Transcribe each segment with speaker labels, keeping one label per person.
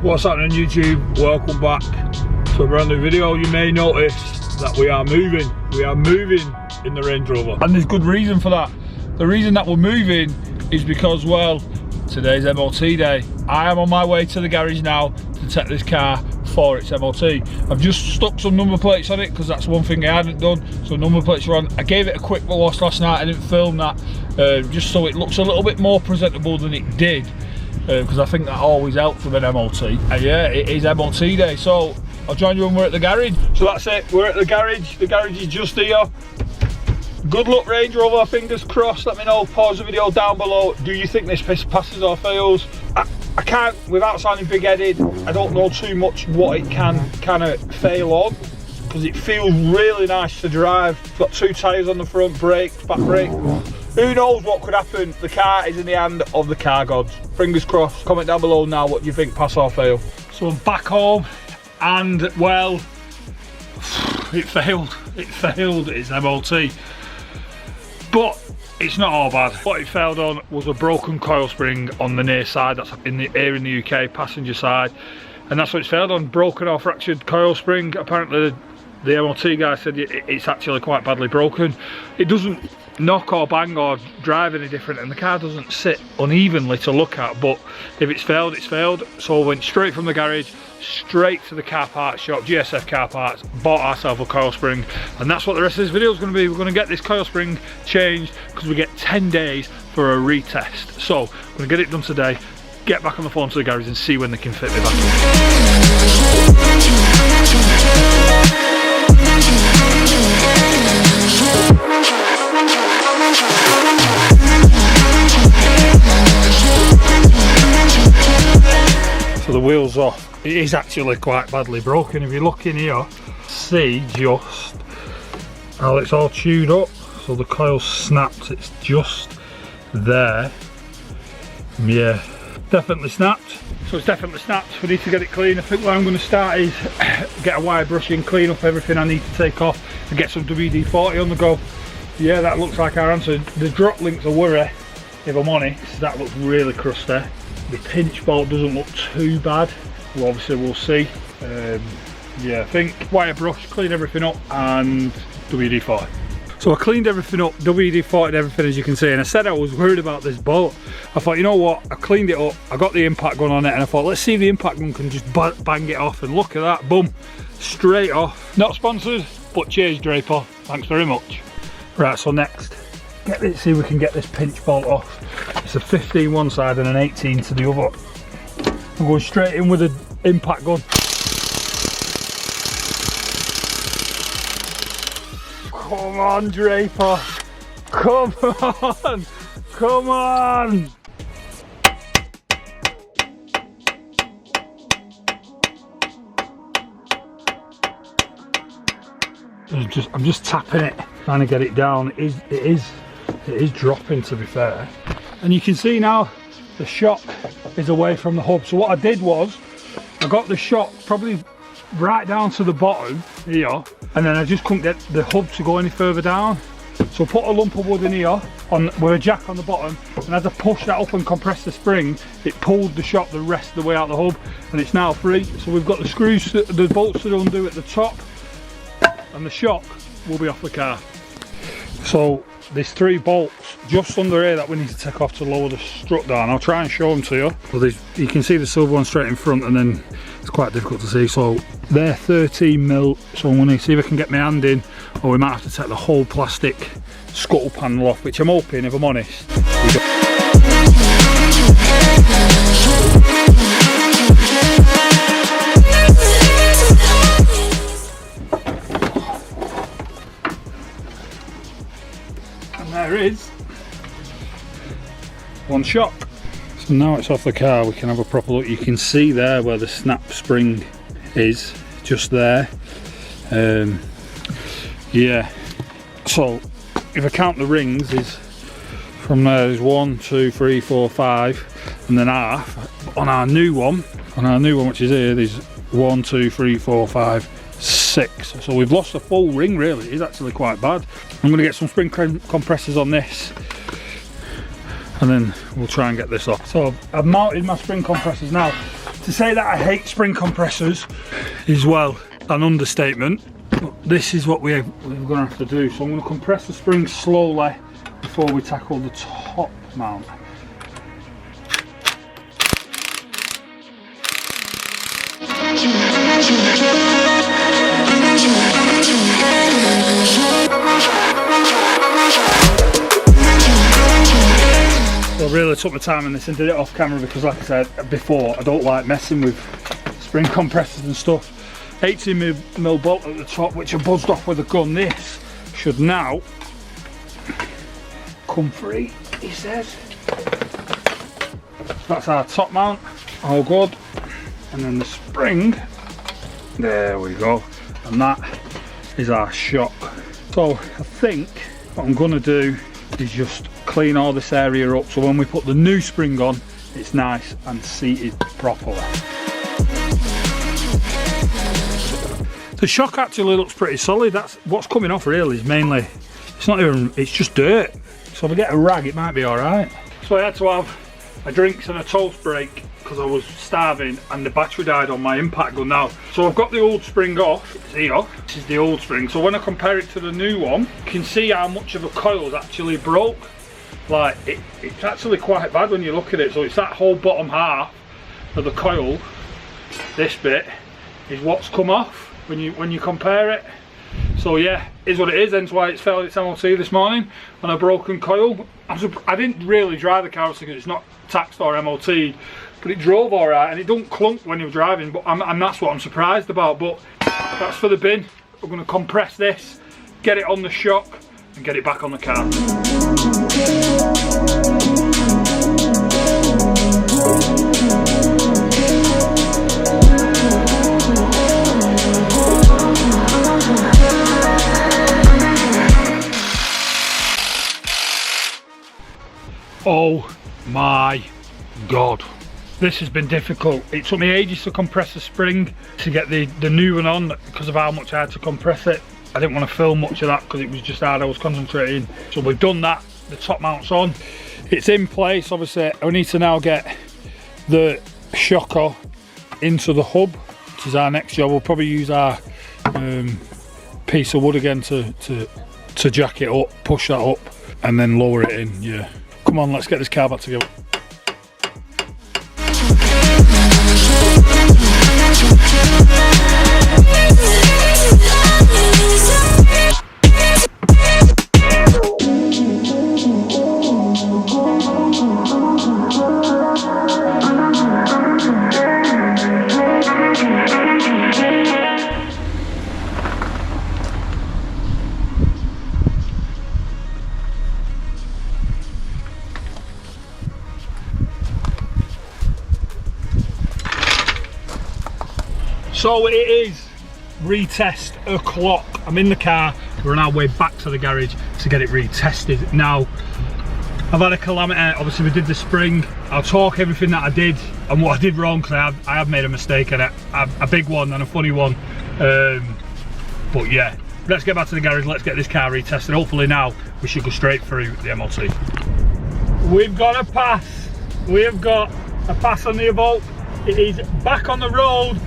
Speaker 1: What's happening YouTube? Welcome back to a brand new video. You may notice that we are moving in the Range Rover, and there's good reason for that. The reason that we're moving is because, well, today's MOT day. I am on my way to the garage now to take this car for its MOT. I've just stuck some number plates on it because that's one thing I hadn't done. So number plates are on. I gave it a quick wash last night. I didn't film that just so it looks a little bit more presentable than it did, because I think that always helps with an MOT. And yeah, it is MOT day, so I'll join you when we're at the garage. So that's it, we're at the garage. The garage is just here. Good luck Range Rover, fingers crossed. Let me know, pause the video down below. Do you think this passes or fails? I can't, without sounding big-headed, I don't know too much what it can kind of fail on, because it feels really nice to drive. It's got two tyres on the front, brakes, back brake. Who knows what could happen? The car is in the hand of the car gods. Fingers crossed. Comment down below now what you think, pass or fail. So I'm back home, and well, it failed. It failed its MOT. But it's not all bad. What it failed on was a broken coil spring on the near side. That's here in the UK, passenger side. And that's what it's failed on, broken or fractured coil spring. Apparently the MOT guy said it's actually quite badly broken. It doesn't knock or bang or drive any different, and the car doesn't sit unevenly to look at, but if it's failed, it's failed. So I went straight from the garage, straight to the car parts shop, GSF car parts, bought ourselves a coil spring, and that's what the rest of this video is going to be. We're going to get this coil spring changed because we get 10 days for a retest. So we're going to get it done today, get back on the phone to the garage and see when they can fit me back in. So the wheel's off. It is actually quite badly broken. If you look in here, see just how it's all chewed up. So the coil snapped, it's just there. Yeah, definitely snapped. So it's definitely snapped. We need to get it clean. I think what I'm going to start is get a wire brush in, clean up everything I need to take off, and get some WD-40 on the go. Yeah, that looks like our answer. The drop links are worry, if I'm honest. That looks really crusty. The pinch bolt doesn't look too bad. Well, obviously we'll see. Yeah, I think wire brush, clean everything up, and WD-40. So I cleaned everything up, WD-40'd everything, as you can see, and I said I was worried about this bolt. I thought, you know what, I cleaned it up, I got the impact gun on it, and I thought, let's see if the impact gun can just bang it off, and look at that, boom, straight off. Not sponsored, but cheers Draper, thanks very much. Right, so next, see if we can get this pinch bolt off. It's a 15 one side and an 18 to the other. I'm going straight in with an impact gun. Come on Draper, come on, come on. I'm just tapping it, trying to get it down. It is dropping, to be fair. And you can see now the shock is away from the hub. So what I did was, I got the shock probably right down to the bottom here, and then I just couldn't get the hub to go any further down. So I put a lump of wood in here with a jack on the bottom, and as I pushed that up and compressed the spring, it pulled the shock the rest of the way out the hub, and it's now free. So we've got the screws, the bolts to undo at the top, and the shock will be off the car. So there's 3 bolts just under here that we need to take off to lower the strut down. I'll try and show them to you. Well, you can see the silver one straight in front, and then it's quite difficult to see. So they're 13mm, so I'm going to see if I can get my hand in, or we might have to take the whole plastic scuttle panel off, which I'm hoping, if I'm honest, we don't. There is one shock. So now it's off the car, we can have a proper look. You can see there where the snap spring is, just there. Yeah, so if I count the rings, is from there is 1, 2, 3, 4, 5, and then half. On our new one, which is here, there's 1, 2, 3, 4, 5, 6. So we've lost a full ring, really. It is actually quite bad. I'm going to get some spring compressors on this, and then we'll try and get this off. So I've mounted my spring compressors now. To say that I hate spring compressors is, well, an understatement. But this is what we're going to have to do. So I'm going to compress the spring slowly before we tackle the top mount. So I really took my time on this and did it off camera because, like I said before, I don't like messing with spring compressors and stuff. 18mm bolt at the top, which I buzzed off with a gun. This should now come free, he says. That's our top mount, all good. And then the spring, there we go. And that is our shock. So I think what I'm gonna do is just clean all this area up so when we put the new spring on, it's nice and seated properly. The shock actually looks pretty solid. That's what's coming off really is mainly, it's not even, it's just dirt. So if I get a rag, it might be all right. So I had to have a drinks and a toast break because I was starving and the battery died on my impact gun now. So I've got the old spring off, it's here, this is the old spring. So when I compare it to the new one, you can see how much of a coil's actually broke. Like, it's actually quite bad when you look at it. So it's that whole bottom half of the coil, this bit, is what's come off when you compare it. So yeah, is what it is, hence why it's failed its MOT this morning on a broken coil. I didn't really drive the car because it's not taxed or MOT'd, but it drove alright and it don't clunk when you're driving, but and that's what I'm surprised about. But that's for the bin. We're going to compress this, get it on the shock and get it back on the car. Oh my god, this has been difficult. It took me ages to compress the spring to get the new one on because of how much I had to compress it. I didn't want to film much of that because it was just hard, I was concentrating. So we've done that, the top mount's on. It's in place, obviously. I need to now get the shocker into the hub, which is our next job. We'll probably use our piece of wood again to jack it up, push that up and then lower it in, yeah. Come on, let's get this car back together. So it is retest o'clock. I'm in the car. We're on our way back to the garage to get it retested. Now, I've had a calamity. Obviously, we did the spring. I'll talk everything that I did and what I did wrong because I have made a mistake in it, a big one and a funny one. But yeah, let's get back to the garage. Let's get this car retested. Hopefully now we should go straight through the MOT. We've got a pass. We have got a pass on the Evoque. It is back on the road.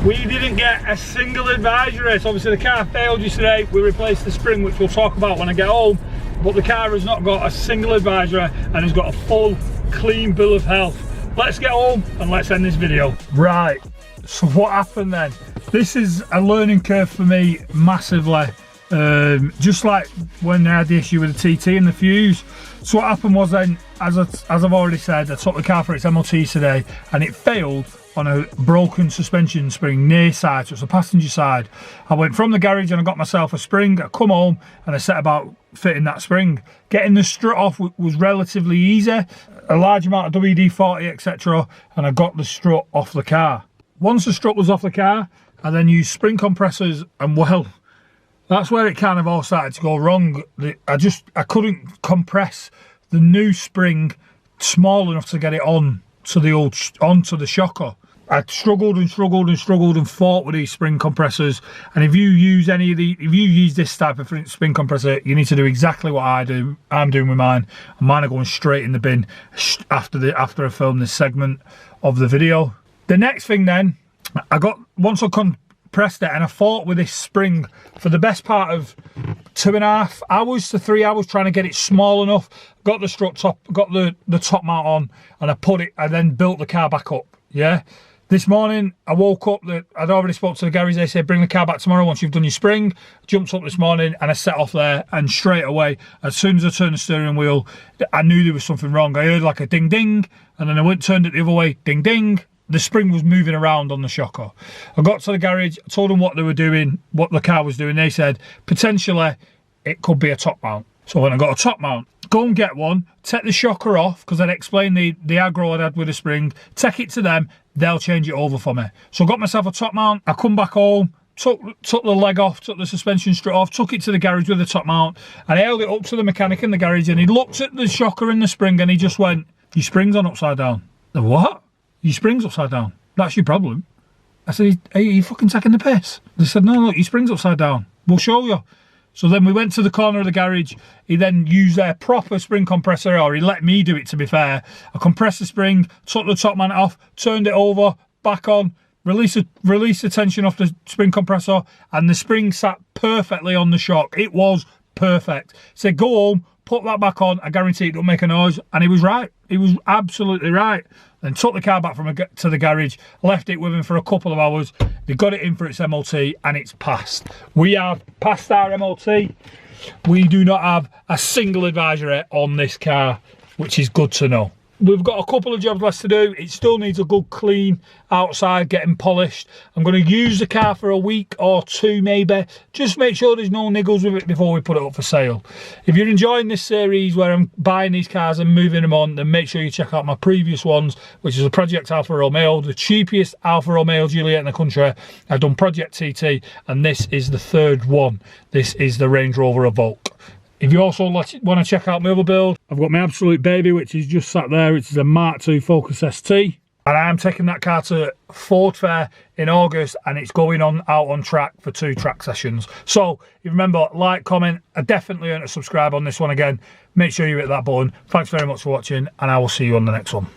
Speaker 1: We didn't get a single advisory. So obviously the car failed yesterday. We replaced the spring, which we'll talk about when I get home. But the car has not got a single advisory and has got a full, clean bill of health. Let's get home and let's end this video. Right, so what happened then? This is a learning curve for me massively. Just like when I had the issue with the TT and the fuse. So what happened was then, as I've already said, I took the car for its MOT today and it failed on a broken suspension spring near side, so it's the passenger side. I went from the garage and I got myself a spring. I come home and I set about fitting that spring. Getting the strut off was relatively easy. A large amount of WD-40, etc. and I got the strut off the car. Once the strut was off the car, I then used spring compressors and, well, that's where it kind of all started to go wrong. I couldn't compress the new spring small enough to get it on to onto the shocker. I struggled and struggled and struggled and fought with these spring compressors. And if you use if you use this type of spring compressor, you need to do exactly what I'm doing with mine. And mine are going straight in the bin after I film this segment of the video. The next thing then, once I compressed it, and I fought with this spring for the best part of 2.5 hours to 3 hours trying to get it small enough. Got the strut top, got the top mount on, and I then built the car back up, yeah? This morning, I woke up, I'd already spoke to the garage. They said, bring the car back tomorrow once you've done your spring. Jumped up this morning and I set off there, and straight away, as soon as I turned the steering wheel, I knew there was something wrong. I heard like a ding ding, and then I turned it the other way, ding ding. The spring was moving around on the shocker. I got to the garage, I told them what they were doing, what the car was doing. They said, potentially, it could be a top mount. So when I got a top mount, go and get one, take the shocker off, because I'd explained the aggro I'd had with the spring, take it to them, they'll change it over for me. So I got myself a top mount, I come back home, took the leg off, took the suspension strut off, took it to the garage with the top mount, and I held it up to the mechanic in the garage, and he looked at the shocker and the spring, and he just went, your spring's on upside down. The what? Your spring's upside down. That's your problem. I said, are you fucking taking the piss? They said, no, look, your spring's upside down. We'll show you. So then we went to the corner of the garage. He then used their proper spring compressor, or he let me do it, to be fair. I compressed the spring, took the top mount off, turned it over, back on, released the tension off the spring compressor, and the spring sat perfectly on the shock. It was perfect. Said, go home, put that back on, I guarantee it don't make a noise. And he was right. He was absolutely right. Then took the car back to the garage, left it with him for a couple of hours. They got it in for its MOT, and it's passed. We have passed our MOT. We do not have a single advisory on this car, which is good to know. We've got a couple of jobs left to do. It still needs a good clean outside, getting polished. I'm going to use the car for a week or two maybe. Just make sure there's no niggles with it before we put it up for sale. If you're enjoying this series where I'm buying these cars and moving them on, then make sure you check out my previous ones, which is the Project Alfa Romeo, the cheapest Alfa Romeo Giulietta in the country. I've done Project TT, and this is the third one. This is the Range Rover Evoque. If you also want to check out my other build, I've got my absolute baby, which is just sat there, which is a Mark II Focus ST. And I am taking that car to Ford Fair in August, and it's going out on track for 2 track sessions. So, if you remember, like, comment, I definitely want to subscribe on this one again. Make sure you hit that button. Thanks very much for watching, and I will see you on the next one.